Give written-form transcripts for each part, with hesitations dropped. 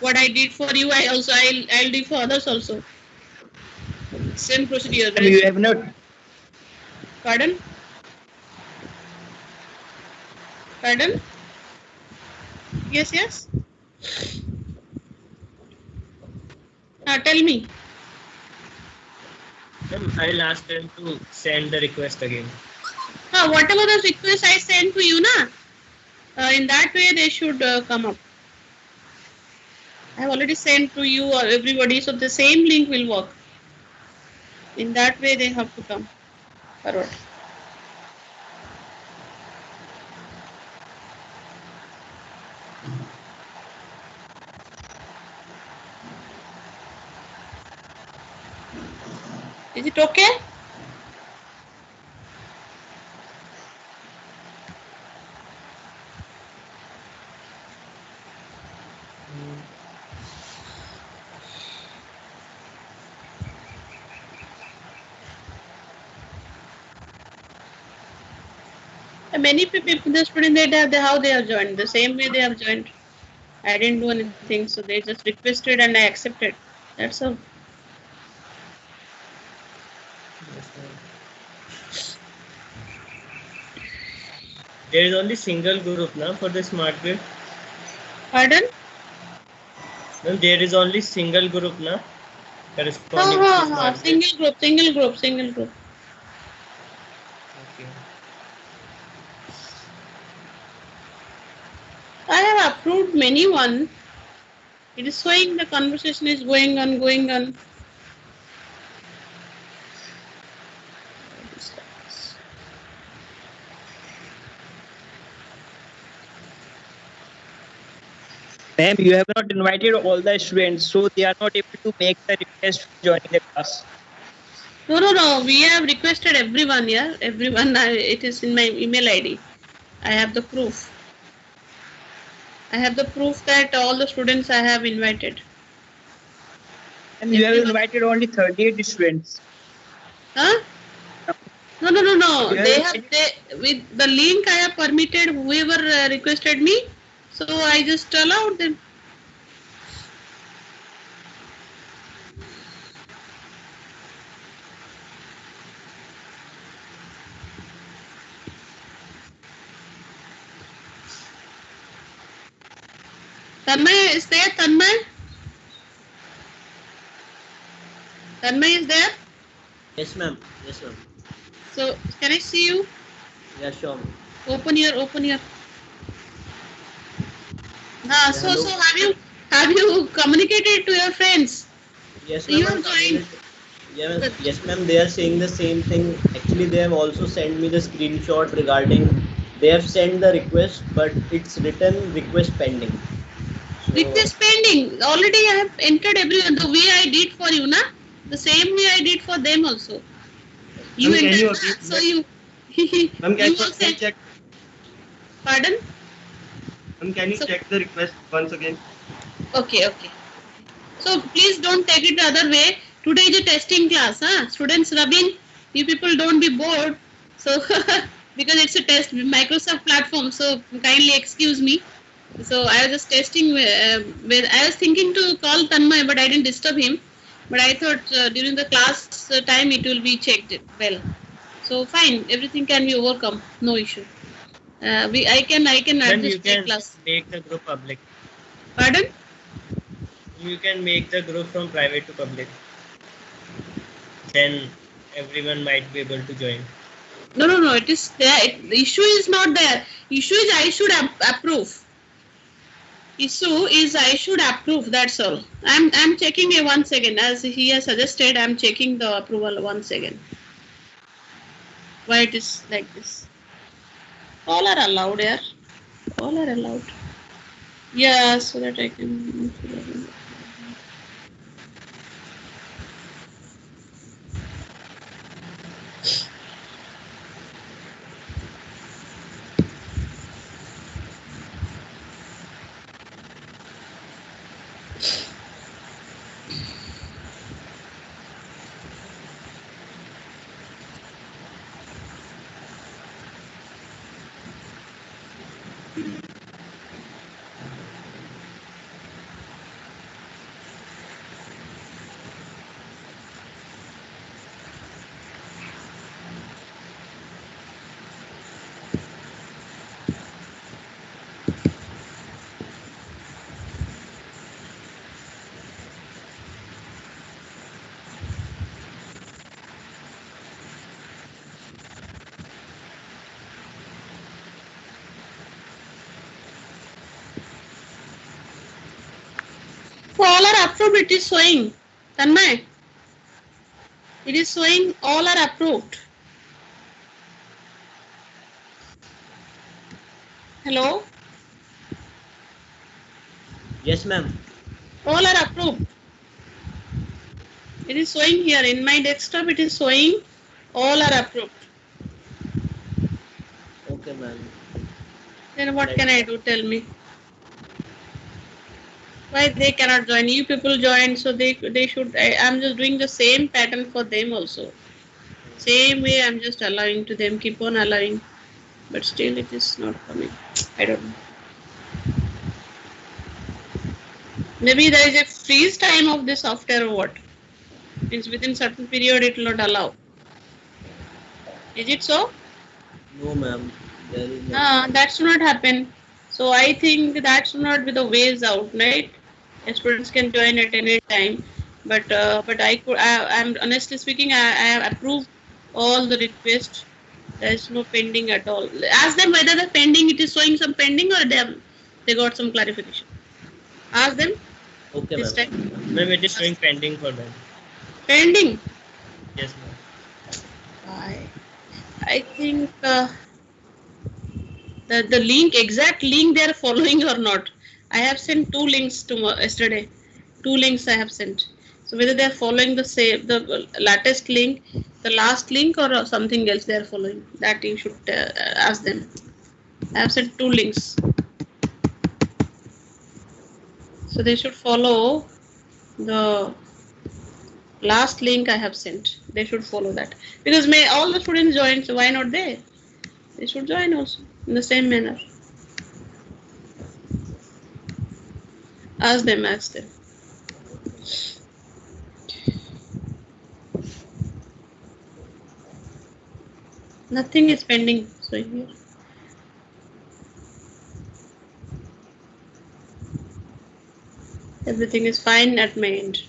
What I did for you, I'll do for others also. Same procedure. Ma'am, you have not. Pardon? Pardon? Yes, yes. Tell me. I'll ask them to send the request again. Whatever the request I sent to you, na, in that way they should come up. I have already sent to you or everybody, so the same link will work. In that way they have to come forward. Is it okay? Many people, the student, how they have joined. The same way they have joined. I didn't do anything, so they just requested and I accepted. That's all. There is only single group now for the smart grid. Pardon? No, there is only single group now corresponding to smart grid. Single group. Okay. I have approved many one. It is showing the conversation is going on. Ma'am, you have not invited all the students, so they are not able to make the request for joining the class. No. We have requested everyone, yeah. Everyone, it is in my email ID. I have the proof. I have the proof that all the students I have invited. And you have invited only 38 students. Huh? No. With the link I have permitted whoever requested me, so I just allowed them. Tanmay is there? Tanmay is there? Yes, ma'am. So can I see you? Yeah, sure. Open here. So have you communicated to your friends? Yes, So you ma'am. have joined. Yes, ma'am. They are saying the same thing. Actually, they have also sent me the screenshot regarding. They have sent the request, but it's written request pending. So, Request pending. Already I have entered everyone. The way I did for you, na? The same way I did for them also. You entered, so you. Ma'am, You also. check? Pardon? Ma'am, can you check the request once again? Okay. So please don't take it the other way. Today is a testing class, huh? Students, Rabin, you people don't be bored. So because it's a test, Microsoft platform. So kindly excuse me. So I was just testing. I was thinking to call Tanmay, but I didn't disturb him. But I thought during the class time it will be checked well. So fine, everything can be overcome. No issue. I can ma'am, you adjust my can class. make the group public. Pardon? You can make the group from private to public. Then everyone might be able to join. No. It is there. The issue is not there. Issue is I should approve. Issue is I should approve. That's all. I'm checking it once again. As he has suggested, I'm checking the approval once again. Why it is like this? All are allowed here. All are allowed. Yeah, so that I can. So all are approved, it is showing. Tanmay, it is showing all are approved. Hello? Yes, ma'am. All are approved. It is showing here in my desktop, it is showing all are approved. Okay, ma'am. Then what can I do? Tell me. Why they cannot join? You people join, so they should. I'm just doing the same pattern for them also. Same way I'm just allowing to them, keep on allowing, but still it is not coming. I don't know. Maybe there is a freeze time of the software or what? Means within certain period it will not allow. Is it so? No, ma'am. There is no. That should not happen. So I think that should not be the ways out, right? Students can join at any time, but I'm honestly speaking, I approve all the requests. There is no pending at all. Ask them whether the pending, it is showing some pending or they got some clarification. Ask them. Okay, This ma'am. time. Ma'am, it is showing pending for them. Pending. Yes, ma'am. I think the link, exact link they are following or not. I have sent 2 links to yesterday. 2 links I have sent. So whether they are following the latest link, the last link, or something else they are following, that you should ask them. I have sent 2 links. So they should follow the last link I have sent. They should follow that, because all the students join, so why not they? They should join also in the same manner. Ask them. Nothing is pending. So here. Everything is fine at my end.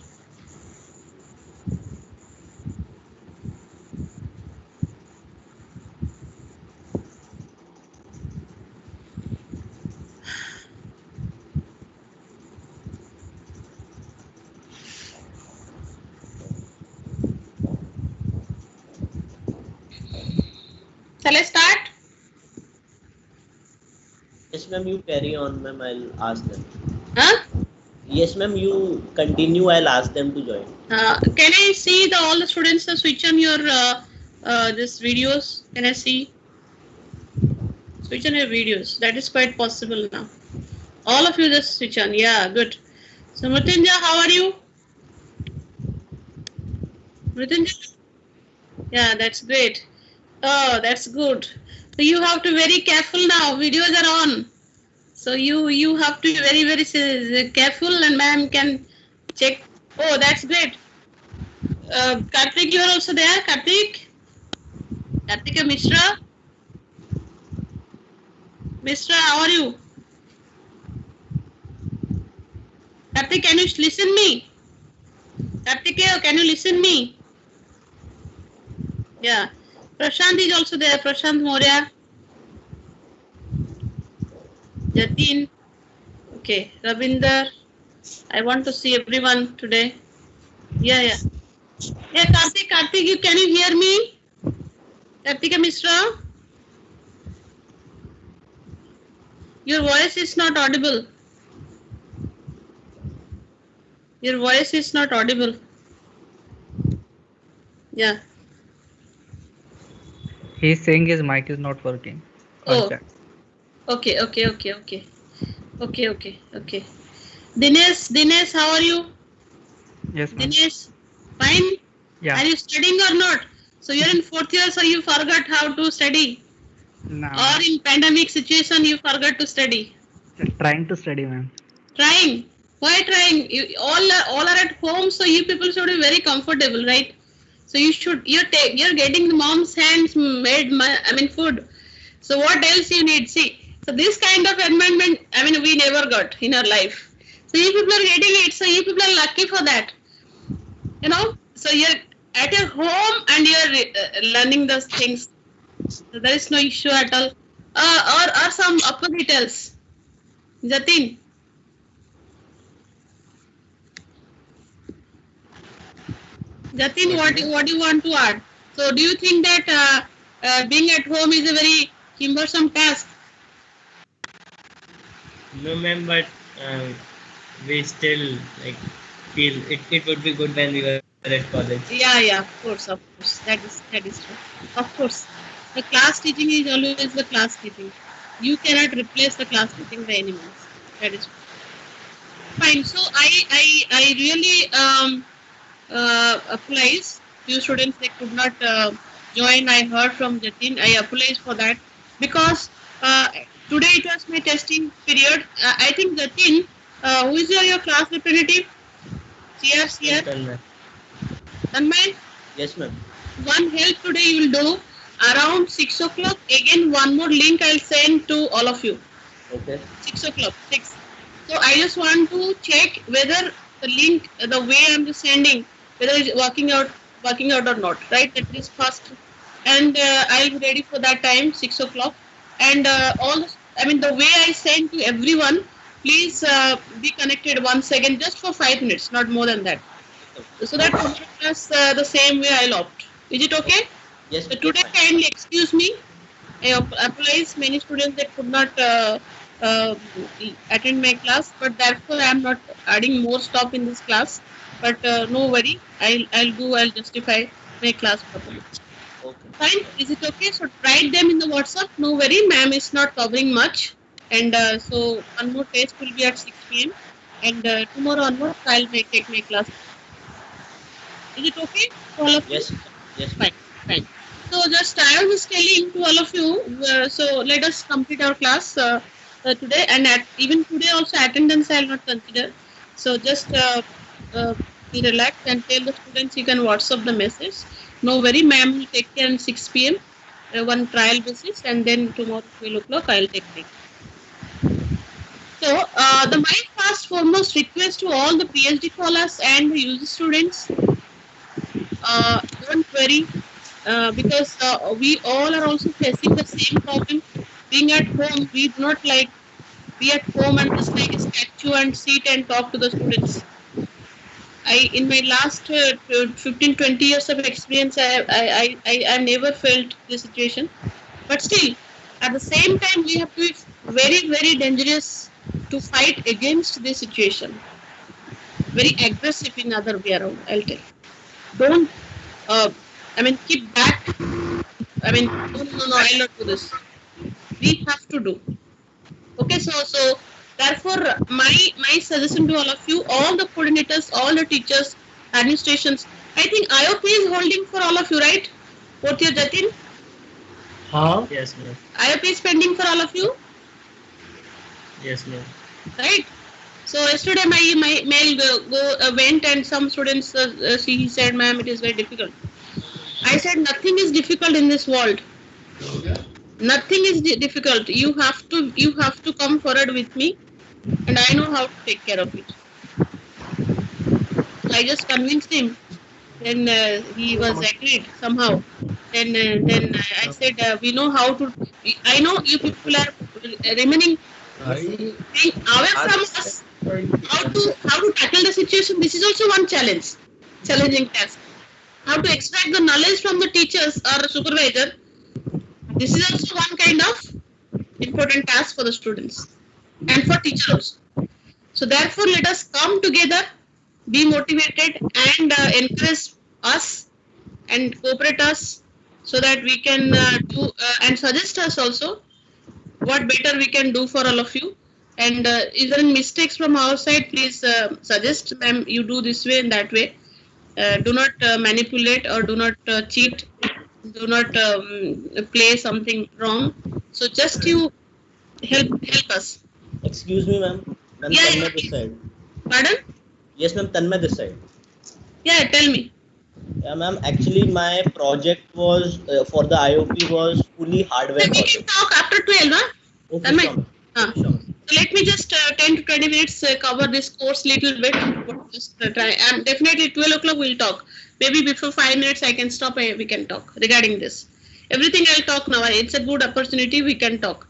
Shall I start? Yes, ma'am. You carry on, ma'am. I'll ask them. Huh? Yes, ma'am. You continue. I'll ask them to join. Can I see all the students switch on your this videos? Can I see? Switch on your videos. That is quite possible now. All of you just switch on. Yeah, good. So Mrityunjay, how are you? Mrityunjay? Yeah, that's great. Oh, that's good. So you have to be very careful now. Videos are on. So you have to be very careful, and ma'am can check. Oh, that's great. Karthik, you are also there. Karthik Mishra. Mishra, how are you? Karthik, can you listen me? Karthik, can you listen me? Yeah. Prashant is also there. Prashant Moria. Jatin. Okay. Ravinder. I want to see everyone today. Yeah. Yeah, Karthik, can you hear me? Karthika Mishra? Your voice is not audible. Your voice is not audible. Yeah. He's saying his mic is not working. Oh. Okay. Dinesh, how are you? Yes, ma'am. Dinesh, fine? Yeah. Are you studying or not? So you're in 4th year, so you forgot how to study? No. Or in pandemic situation, you forgot to study? Trying to study, ma'am. Trying? Why trying? You all are at home, so you people should be very comfortable, right? So you're getting the mom's hands made food. So what else you need? See, so this kind of environment, we never got in our life. So you people are getting it. So you people are lucky for that. You know. So you're at your home and you're learning those things. So there is no issue at all. Or some opposite else. Jatin. Jatin, what do you want to add? So, do you think that being at home is a very cumbersome task? No, ma'am, but we still like feel it would be good when we were at college. Yeah, of course. That is true. Of course, the class teaching is always the class teaching. You cannot replace the class teaching by any means. That is fine. So I really apologize. Few students they could not join. I heard from Jatin. I apologize for that because today it was my testing period. I think Jatin, who is your class representative? CR. Done, ma'am. Tanmay, Yes, ma'am. one help today you will do around 6 o'clock. Again, one more link I'll send to all of you. Okay. 6 o'clock. 6. So I just want to check whether the link, the way I'm just sending, whether it's working out or not. Right? That is first, and I'll be ready for that time, 6 o'clock. And the way I send to everyone, please be connected once again, just for 5 minutes, not more than that. So that plus the same way I'll opt. Is it okay? Yes. So today, kindly excuse me. I apologize. Many students that could not attend my class, but therefore I am not adding more stuff in this class. But no worry, I'll justify my class properly. Okay. Fine. Is it okay? So write them in the WhatsApp. No worry, ma'am is not covering much. And so one more test will be at 6 p.m. And tomorrow onwards I'll take my class. Is it okay for all of you? Yes. Yes. Fine. So just I was just telling to all of you. So let us complete our class today, and even today also attendance I will not consider. So just be relaxed and tell the students you can WhatsApp the message. No worry, ma'am will take care on 6 p.m. One trial basis, and then tomorrow 12 o'clock I will take it. So my first foremost request to all the PhD scholars and the UG students. Don't worry, because we all are also facing the same problem. Being at home, we do not like be at home and just like a statue and sit and talk to the students. In my last 15-20 years of experience, I never felt this situation. But still, at the same time, we have to be very, very dangerous to fight against this situation. Very aggressive in other way around, I'll tell. Don't, keep back. No, I'll not do this. We have to do. Okay, so therefore, my suggestion to all of you, all the coordinators, all the teachers, administrations, I think IOP is holding for all of you, right? Fourth year, Jatin? Yes, ma'am. IOP is pending for all of you, Yes, ma'am. right? So yesterday my mail went and some students he said, ma'am, it is very difficult. I said nothing is difficult in this world. Nothing is difficult. You have to come forward with me, and I know how to take care of it. I just convinced him. Then he was agreed somehow. Then I said we know how to. I know you people are remaining away from us. How to tackle the situation? This is also one challenging task. How to extract the knowledge from the teachers or supervisor. This is also one kind of important task for the students and for teachers also. So therefore, let us come together, be motivated, and encourage us and cooperate us so that we can do and suggest us also what better we can do for all of you. And if there are mistakes from our side, please suggest, ma'am, you do this way and that way. Do not manipulate or do not cheat. Do not play something wrong. So just you help us. Excuse me, ma'am. Ma'am, Yeah, Tanmay yeah. this side. Pardon? Yes, ma'am. Tanmay this side. Yeah, tell me. Yeah, ma'am. Actually, my project was for the IOP was fully hardware Then we can project. talk after 12, huh? Okay, Tanmay. sure. Huh. Sure. So let me just 10 to 20 minutes cover this course little bit. Just try. Definitely 12 o'clock we'll talk. Maybe before 5 minutes I can stop. We can talk regarding this. Everything I'll talk now. It's a good opportunity. We can talk.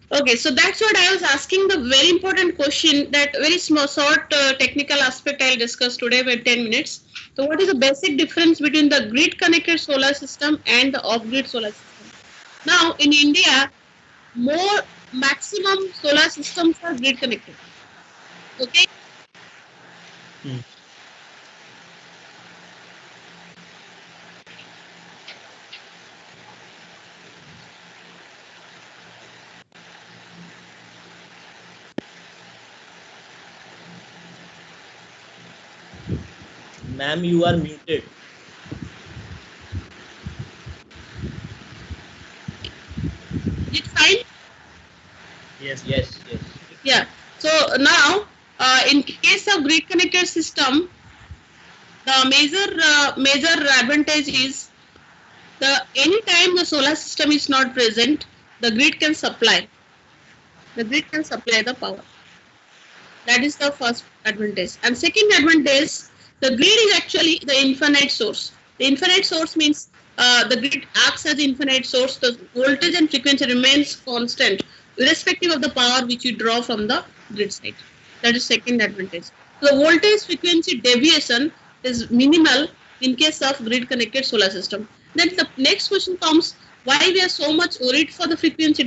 Okay, so that's what I was asking. The very important question, that very small, short technical aspect I'll discuss today with 10 minutes. So, what is the basic difference between the grid connected solar system and the off grid solar system? Now, in India, more maximum solar systems are grid connected. Okay. Ma'am, you are muted. Is it fine? Yes. Yes, yes. Yeah. So now, in case of grid connected system, the major advantage is the anytime the solar system is not present, the grid can supply. The grid can supply the power. That is the first advantage. And second advantage, the grid is actually the infinite source. The infinite source means the grid acts as infinite source. The voltage and frequency remains constant irrespective of the power which you draw from the grid side. That is second advantage. So the voltage frequency deviation is minimal in case of grid connected solar system. Then the next question comes, why we are so much worried for the frequency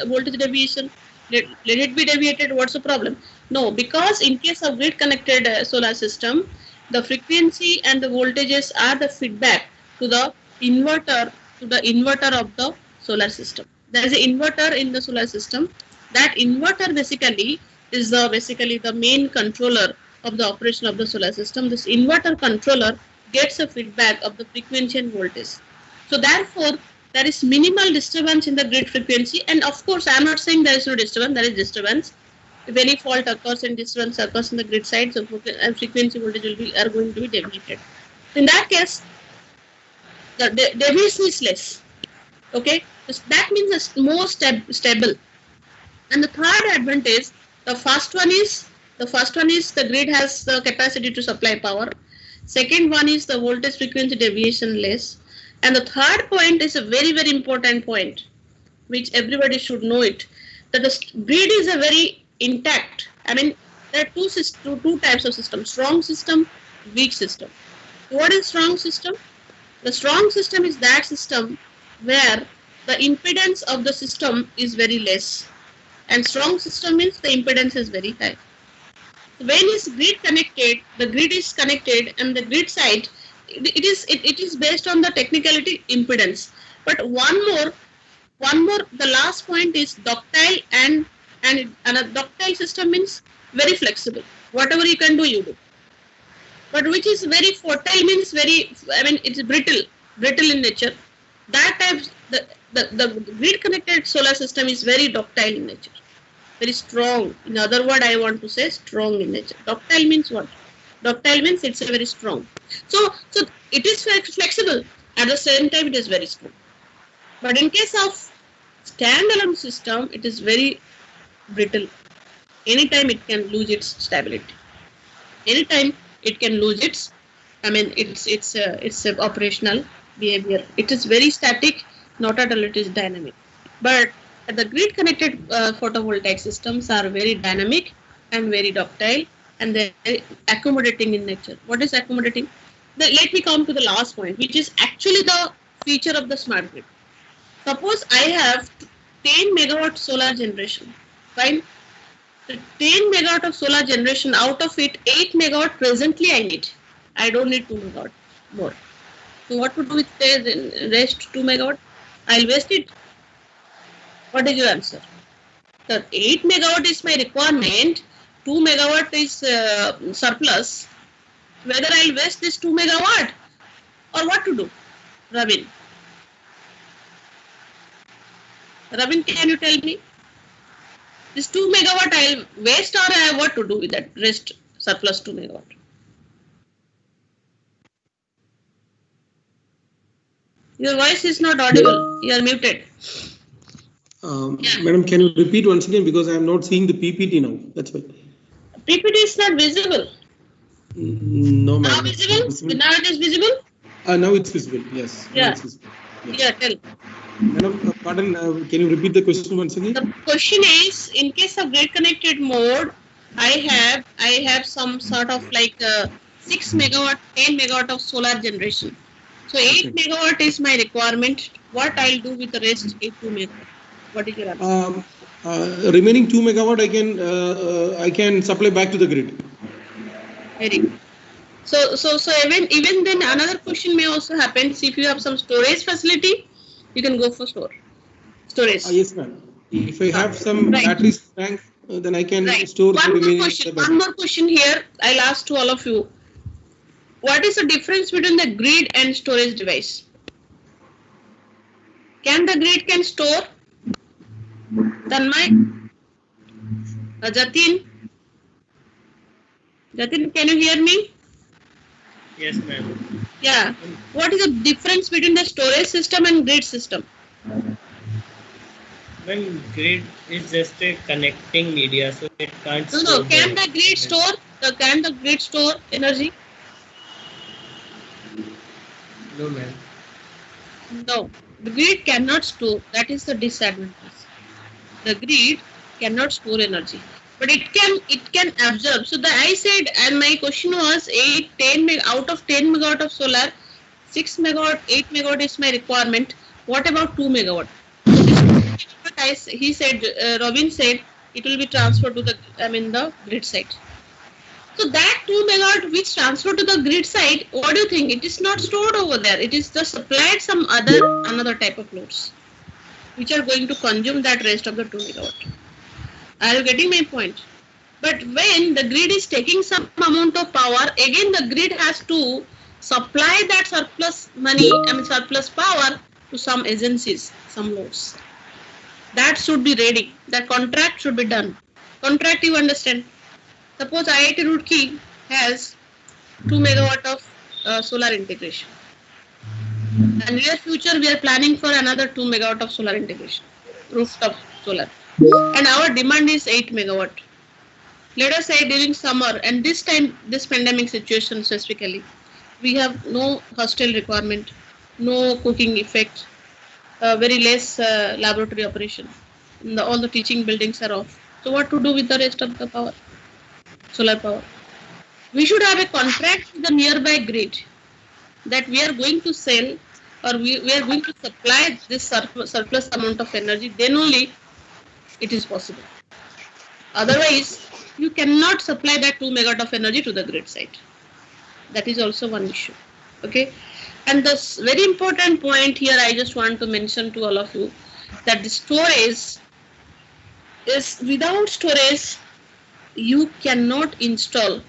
voltage deviation? Let it be deviated, what's the problem? No, because in case of grid connected solar system, the frequency and the voltages are the feedback to the inverter of the solar system. There is an inverter in the solar system. That inverter basically is the main controller of the operation of the solar system. This inverter controller gets a feedback of the frequency and voltage. So therefore, there is minimal disturbance in the grid frequency, and of course, I am not saying there is no disturbance. There is disturbance. If any fault occurs and disturbance occurs in the grid side, so frequency voltage are going to be deviated. In that case, the deviation is less. Okay, so that means it's more stable. And the third advantage, the first one is the grid has the capacity to supply power. Second one is the voltage frequency deviation less. And the third point is a very, very important point, which everybody should know it, that the grid is a very intact. I mean, there are two types of system, strong system, weak system. What is strong system? The strong system is that system where the impedance of the system is very less. And strong system means the impedance is very high. When is grid connected, the grid is connected and the grid side, it is based on the technicality impedance. But one more, the last point is ductile, and a ductile system means very flexible. Whatever you can do, you do. But which is very fertile means it's brittle in nature. That type, the grid connected solar system is very ductile in nature, very strong. In other word, I want to say strong in nature. Ductile means what? Ductile means it's a very strong. So it is flexible. At the same time, it is very strong. But in case of standalone system, it is very brittle. Anytime it can lose its stability. Anytime it can lose its, it's a operational behavior. It is very static, not at all it is dynamic. But the grid connected photovoltaic systems are very dynamic and very ductile, and they are accommodating in nature. What is accommodating? Let me come to the last point, which is actually the feature of the smart grid. Suppose I have 10 megawatt solar generation, fine. The 10 megawatt of solar generation, out of it 8 megawatt presently I need. I don't need 2 megawatt more. So what to do with the rest 2 megawatt? I'll waste it. What is your answer? The 8 megawatt is my requirement, 2 megawatt is surplus. Whether I'll waste this 2 megawatt or what to do? Ravin, can you tell me? This 2 megawatt I'll waste, or I have what to do with that rest surplus 2 megawatt? Your voice is not audible. You are muted. Madam, can you repeat once again, because I am not seeing the PPT now. That's why. PPT is not visible. No, Now madam. visible? Now it is visible? Now it's visible. Yes. Yeah. Now it's visible. Yes. Yeah, tell. Madam, pardon, can you repeat the question once again? The question is, in case of grid connected mode, I have some sort of like 6 megawatt, 10 megawatt of solar generation. So 8 megawatt is my requirement. What I'll do with the rest 82 megawatt? What is your answer? Remaining 2 megawatt, I can supply back to the grid. Very good. So even then another question may also happen. See, if you have some storage facility, you can go for storage. Yes, ma'am. If I have some Right. batteries tank, then I can store the One more remaining. question. One more question here. I'll ask to all of you. What is the difference between the grid and storage device? Can the grid can store? Tanmay? Jatin? Jatin, can you hear me? Yes, ma'am. Yeah. What is the difference between the storage system and grid system? When grid is just a connecting media, so it can't. No. store Can the grid store? Can the grid store energy? No, ma'am. No. The grid cannot store. That is the disadvantage. The grid cannot store energy, but it can absorb. So I said, and my question was 10 out of 10 megawatt of solar, 6 megawatt, 8 megawatt is my requirement. What about 2 megawatt? He said, Robin said, it will be transferred to the grid side. So that 2 megawatt which transferred to the grid side, what do you think? It is not stored over there. It is just supplied some another type of loads, which are going to consume that rest of the 2 megawatt. Are you getting my point? But when the grid is taking some amount of power, again the grid has to supply that surplus money, surplus power to some agencies, some loads. That should be ready. That contract should be done. Contract, you understand? Suppose IIT Roorkee has 2 megawatt of solar integration. And near future, we are planning for another 2 megawatt of solar integration, rooftop solar. And our demand is 8 megawatt. Let us say during summer, and this time, this pandemic situation specifically, we have no hostel requirement, no cooking effect, very less laboratory operation. All the teaching buildings are off. So what to do with the rest of the power? Solar power. We should have a contract with the nearby grid that we are going to sell, or we are going to supply this surplus amount of energy, then only it is possible. Otherwise, you cannot supply that 2 megawatt of energy to the grid side. That is also one issue. Okay. And the very important point here, I just want to mention to all of you that the storage is, without storage, you cannot install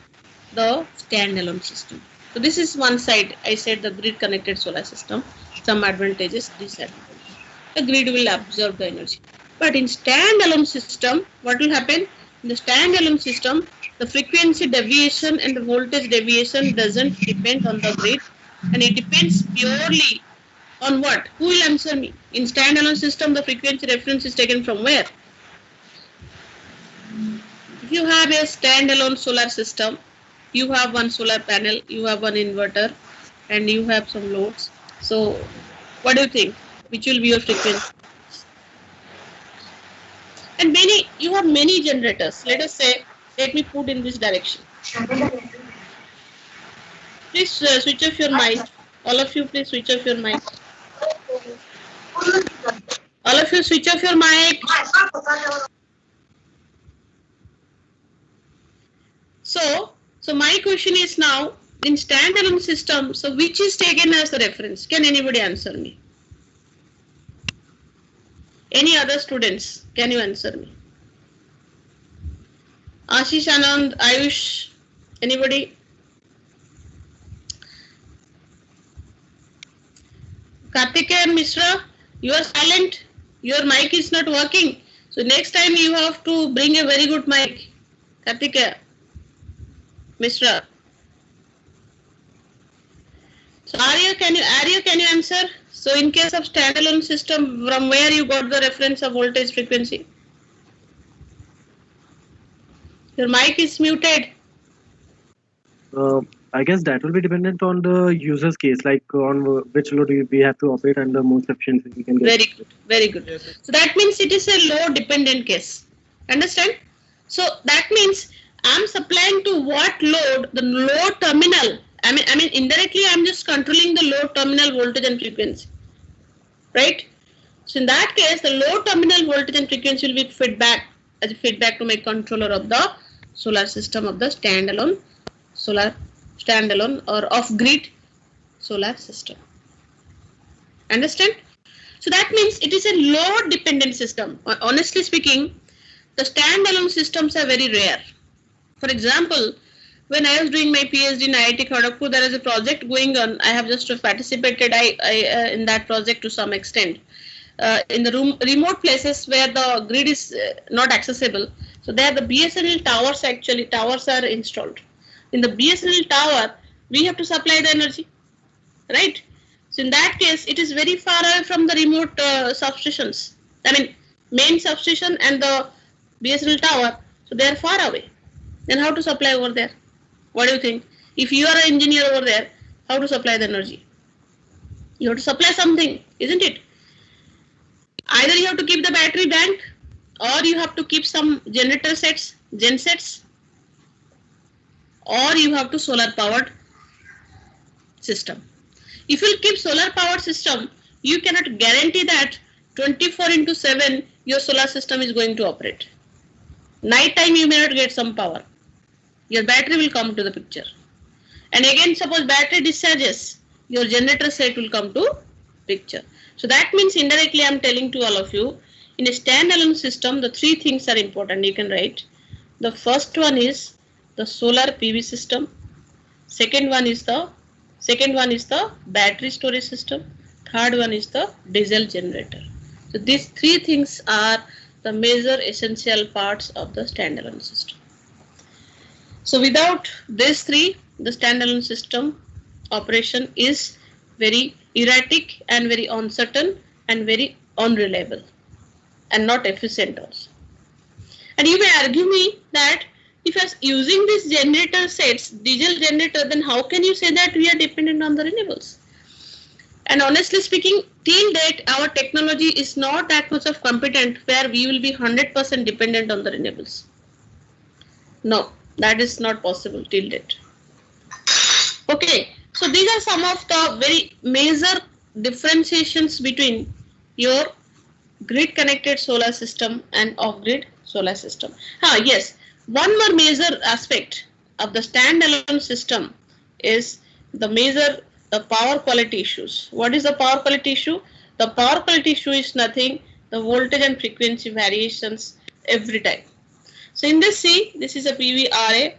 the standalone system. So this is one side. I said the grid connected solar system, some advantages, disadvantages. The grid will absorb the energy. But in standalone system, what will happen? In the standalone system, the frequency deviation and the voltage deviation doesn't depend on the grid, and it depends purely on what? Who will answer me? In standalone system, the frequency reference is taken from where? If you have a standalone solar system, you have one solar panel, you have one inverter, and you have some loads. So, what do you think? Which will be your frequency? And you have many generators. Let us say, let me put in this direction. Please switch off your mic. All of you, please switch off your mic. All of you, switch off your mic. So my question is now, in standalone system, so which is taken as the reference? Can anybody answer me? Any other students? Can you answer me? Ashish, Anand, Ayush, anybody? Kartikeya Mishra, you are silent. Your mic is not working. So next time you have to bring a very good mic. Kartikeya Mishra. So Arya, can you answer? So in case of standalone system, from where you got the reference of voltage frequency? Your mic is muted. I guess that will be dependent on the user's case, like on which load we have to operate and the most efficiency we can get. Very good, very good. So that means it is a load dependent case. Understand? So that means I'm supplying to what load, the load terminal. I mean indirectly I'm just controlling the load terminal voltage and frequency. Right? So in that case, the load terminal voltage and frequency will be feedback as a feedback to my controller of the solar system of the standalone or off-grid solar system. Understand? So that means it is a load dependent system. Honestly speaking, the standalone systems are very rare. For example, when I was doing my PhD in IIT Kharagpur, there is a project going on. I have just participated in that project to some extent. In the remote places where the grid is not accessible. So there the BSNL towers are installed. In the BSNL tower, we have to supply the energy, right? So in that case, it is very far away from the remote substations. I mean, main substation and the BSNL tower, so they are far away. Then how to supply over there? What do you think? If you are an engineer over there, how to supply the energy? You have to supply something, isn't it? Either you have to keep the battery bank or you have to keep some generator sets, gensets, or you have to solar powered system. If you keep solar powered system, you cannot guarantee that 24/7 your solar system is going to operate. Night time you may not get some power. Your battery will come to the picture. And again, suppose battery discharges, your generator set will come to picture. So that means indirectly I'm telling to all of you, in a standalone system, the three things are important. You can write. The first one is the solar PV system. Second one is the battery storage system. Third one is the diesel generator. So these three things are the major essential parts of the standalone system. So without these three, the standalone system operation is very erratic and very uncertain and very unreliable and not efficient also. And you may argue me that if you are using these generator sets, diesel generator, then how can you say that we are dependent on the renewables? And honestly speaking, till date, our technology is not that much of competent where we will be 100% dependent on the renewables. No, that is not possible till date. Okay, so these are some of the very major differentiations between your grid connected solar system and off-grid solar system. Yes, one more major aspect of the standalone system is the power quality issues. What is the power quality issue? The power quality issue is nothing, the voltage and frequency variations every time. So in this, see, this is a PV array,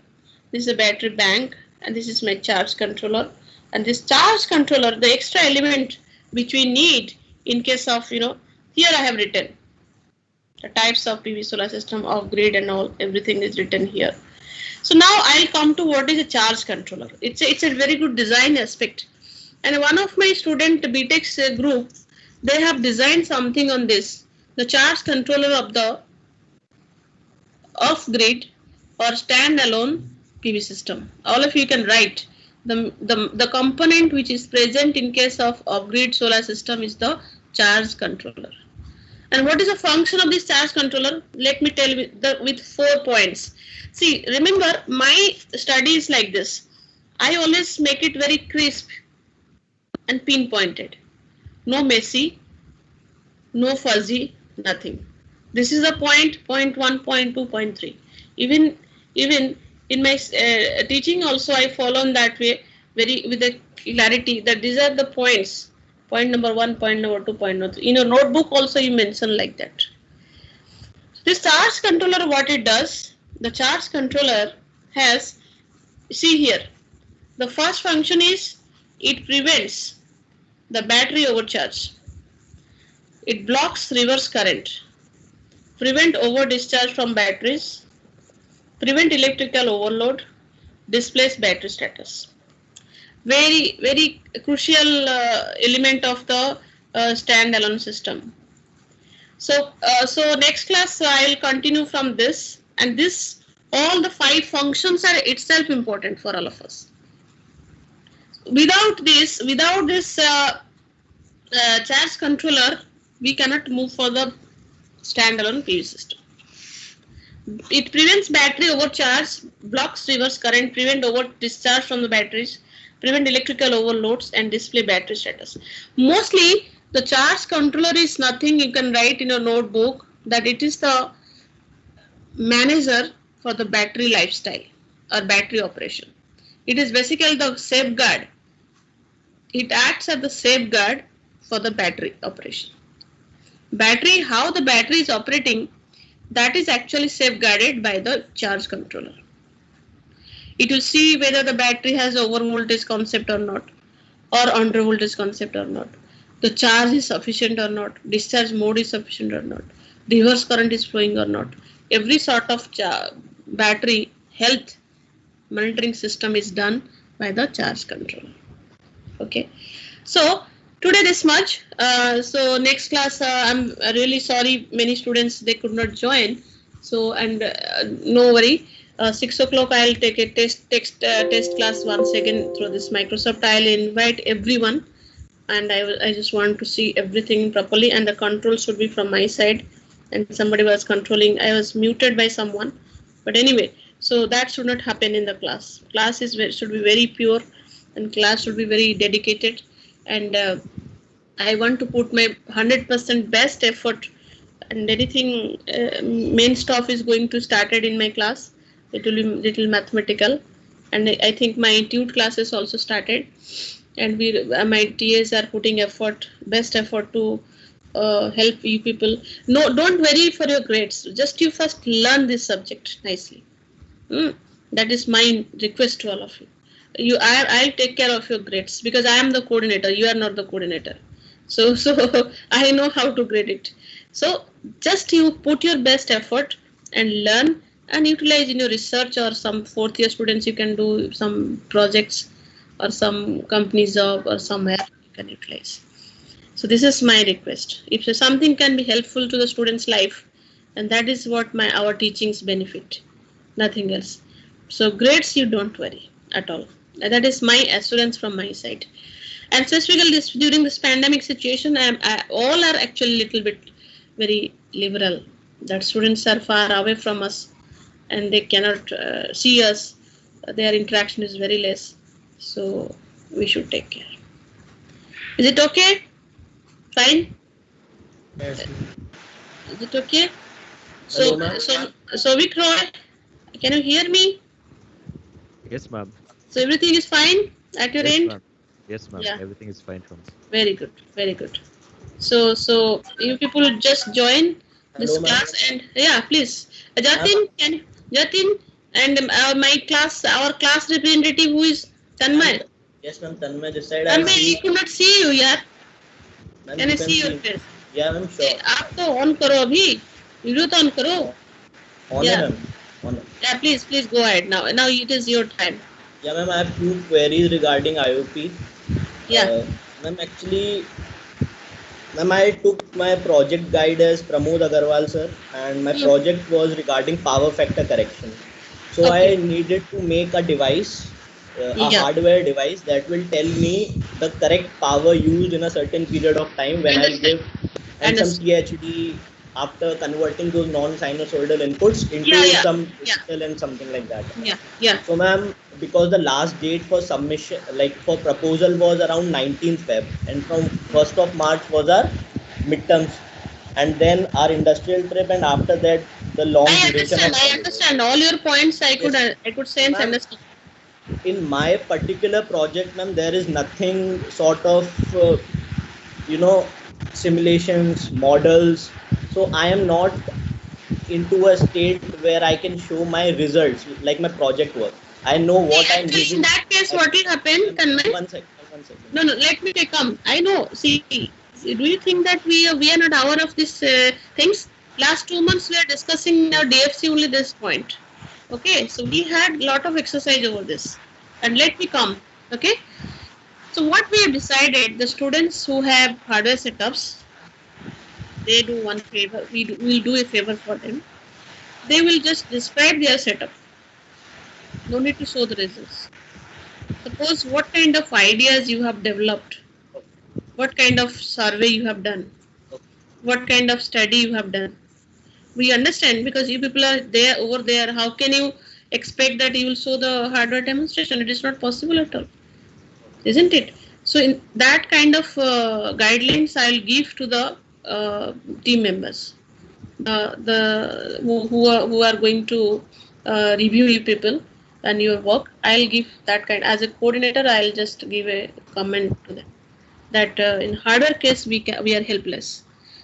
this is a battery bank, and this is my charge controller. And this charge controller, the extra element which we need in case of, here I have written the types of PV solar system, off grid and all, everything is written here. So now I'll come to what is a charge controller. It's a very good design aspect. And one of my student BTEC's group, they have designed something on this, the charge controller of the off-grid or standalone PV system. All of you can write the component which is present in case of off-grid solar system is the charge controller. And what is the function of this charge controller? Let me tell you with 4 points. See, remember my study is like this. I always make it very crisp and pinpointed. No messy, no fuzzy, nothing. This is the point 1, point 2, point 3. Even in my teaching also I follow in that way with a clarity that these are the points. Point number 1, point number 2, point number 3. In your notebook also you mention like that. This charge controller, what it does, the charge controller has, see here, the first function is it prevents the battery overcharge. It blocks reverse current, prevent over discharge from batteries, prevent electrical overload, displace battery status. Very crucial element of the standalone system. So next class I will continue from this, and this all the 5 functions are itself important for all of us. Without this charge controller, we cannot move for the standalone PV system. It prevents battery overcharge, blocks reverse current, prevent over discharge from the batteries, prevent electrical overloads, and display battery status. Mostly, the charge controller is nothing you can write in your notebook, that it is the manager for the battery lifestyle or battery operation. It is basically the safeguard. It acts as the safeguard for the battery operation. Battery, how the battery is operating, that is actually safeguarded by the charge controller. It will see whether the battery has over voltage concept or not, or under voltage concept or not. The charge is sufficient or not, discharge mode is sufficient or not, reverse current is flowing or not. Every sort of battery health monitoring system is done by the charge controller. Okay, so today this much. So next class, I'm really sorry, many students they could not join. So and no worry. 6 o'clock I'll take a test class once again through this Microsoft. I'll invite everyone, and I just want to see everything properly, and the control should be from my side. And somebody was controlling. I was muted by someone, but anyway, so that should not happen in the class. Class should be very pure, and class should be very dedicated, and I want to put my 100% best effort, and anything main stuff is going to started in my class. It will be little mathematical, and I think my Intuit classes also started, and my TAs are putting best effort to help you people. No, don't worry for your grades. Just you first learn this subject nicely. That is my request to all of you. I'll take care of your grades because I am the coordinator. You are not the coordinator. So I know how to grade it. So just you put your best effort and learn and utilize in your research, or some fourth year students you can do some projects or some company job or somewhere you can utilize. So this is my request. If something can be helpful to the student's life, and that is what our teachings benefit, nothing else. So grades, you don't worry at all. That is my assurance from my side. And specifically during this pandemic situation, all are actually little bit very liberal. That students are far away from us and they cannot see us. Their interaction is very less. So we should take care. Is it okay? Fine? Yes. Is it okay? Hello, ma'am. So Vic Roy, can you hear me? Yes, ma'am. So everything is fine at your Yes, end? ma'am. Yes, ma'am. Yeah. Everything is fine from us. Very good, very good. So you people just join this Hello, ma'am. class, and yeah, please, Jatin, and our class representative who is Tanmay. Yes, ma'am. Tanmay this side. Tanmay, we could not see you, yaar. Ma'am, Can I you see your face? Yeah, ma'am. Sure. आप तो on करो अभी, video तो on करो. On Yeah. ma'am. On. Yeah, please go ahead now. Now it is your time. Yeah, ma'am. I have few queries regarding IOP. Yeah. Ma'am, actually, ma'am, I took my project guide as Pramod Agarwal sir, and my project was regarding power factor correction. So Okay. I needed to make a device, a Yeah. hardware device that will tell me the correct power used in a certain period of time when I give and some THD after converting those non-sinusoidal inputs into Yeah. some Yeah. digital and something like that. Yeah. So ma'am, because the last date for submission, like for proposal, was around 19th Feb, and from 1st of March was our midterms, and then our industrial trip, and after that the long duration. I understand all your points. I could sense Ma'am, understand. in my particular project, ma'am, there is nothing sort of simulations, models. So I am not into a state where I can show my results, like my project work. I know what I Actually, need. in that case, what will happen, Tanmay? One second. No, let me come. I know. See, do you think that we are not aware of these things? Last 2 months we are discussing in our DFC only this point. Okay, so we had lot of exercise over this. And let me come. Okay. So what we have decided, the students who have hardware setups, they do one favor. We'll do a favor for them. They will just describe their setup. No need to show the results. Suppose what kind of ideas you have developed, what kind of survey you have done, what kind of study you have done. We understand because you people are there over there. How can you expect that you will show the hardware demonstration? It is not possible at all, isn't it? So in that kind of guidelines, I'll give to the team members, who are going to review you people and your work. I'll give that kind as a coordinator. I'll just give a comment to them that in hardware case we are helpless.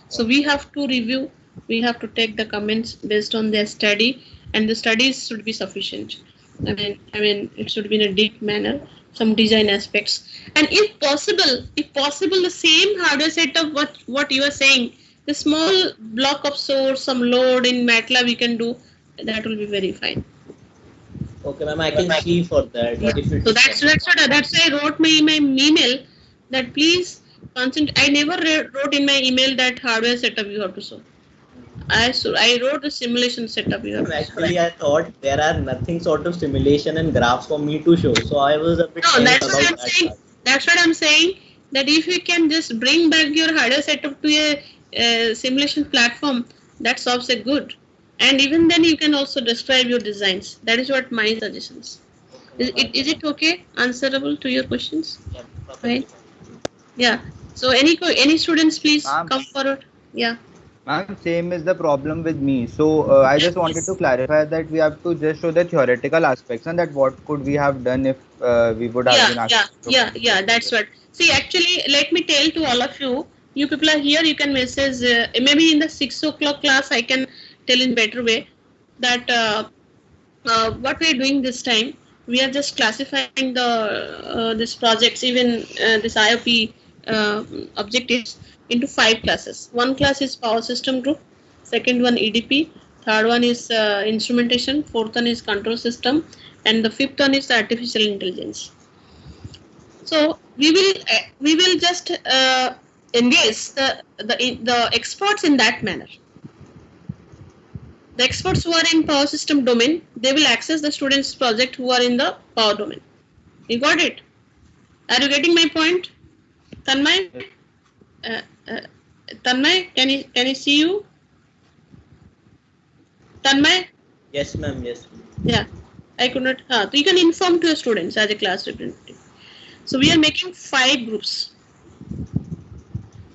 So we have to review. We have to take the comments based on their study, and the studies should be sufficient. I mean, it should be in a deep manner, some design aspects, and if possible, the same hardware setup what you are saying, the small block of source, some load in MATLAB we can do, that will be very fine. Okay, ma'am, I can see for that. Yeah. So that's why I wrote my email that please concentrate. I never wrote in my email that hardware setup you have to show. I wrote the simulation setup here. Actually, I thought there are nothing sort of simulation and graphs for me to show, so I was a bit. No, that's what I'm saying. That's what I'm saying. That if you can just bring back your hardware setup to a simulation platform, that solves a good. And even then, you can also describe your designs. That is what my suggestions. Is it okay? Answerable to your questions? Yeah, right? Yeah. So any students, please come forward. Yeah. Ma'am, same is the problem with me. So I just wanted to clarify that we have to just show the theoretical aspects and that what could we have done if we would have been asked. Yeah, that's what. See, actually, let me tell to all of you, you people are here, you can message, maybe in the 6 o'clock class, I can tell in better way that what we are doing this time, we are just classifying the this projects, even this IOP objectives into 5 classes. One class is power system group, second one EDP, third one is instrumentation, fourth one is control system, and the fifth one is artificial intelligence. So we will just engage the experts in that manner. The experts who are in power system domain, they will access the students' project who are in the power domain. You got it? Are you getting my point, Tanmay? Tanmay, can you see you? Tanmay? Yes, ma'am. Yes. Yeah, I could not. So you can inform to your students as a class representative. So we are making 5 groups.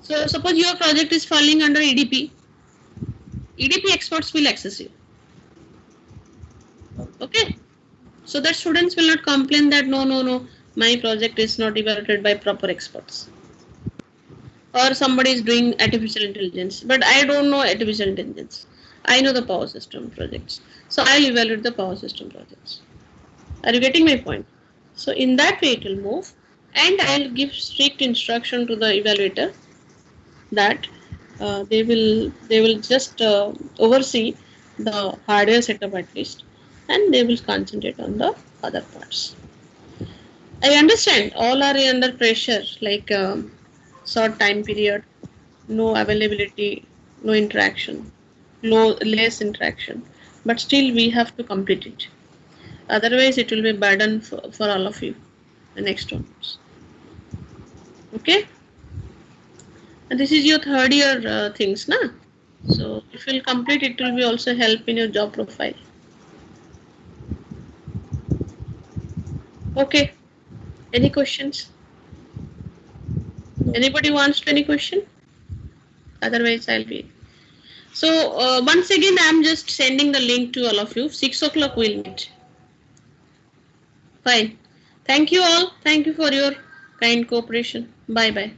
So suppose your project is falling under EDP. EDP experts will access you. Okay. So that students will not complain that no, my project is not evaluated by proper experts. Or somebody is doing artificial intelligence, but I don't know artificial intelligence. I know the power system projects. So I'll evaluate the power system projects. Are you getting my point? So in that way it will move, and I'll give strict instruction to the evaluator that they will just oversee the hardware setup at least, and they will concentrate on the other parts. I understand all are under pressure, like short time period, no availability, no interaction, less interaction, but still we have to complete it. Otherwise, it will be a burden for all of you the next ones. Okay? And this is your third year things, na? So if you will complete, it will be also help in your job profile. Okay. Any questions? Anybody wants to any question? Otherwise, I'll be. So once again, I'm just sending the link to all of you. 6 o'clock we'll meet. Fine. Thank you all. Thank you for your kind cooperation. Bye-bye.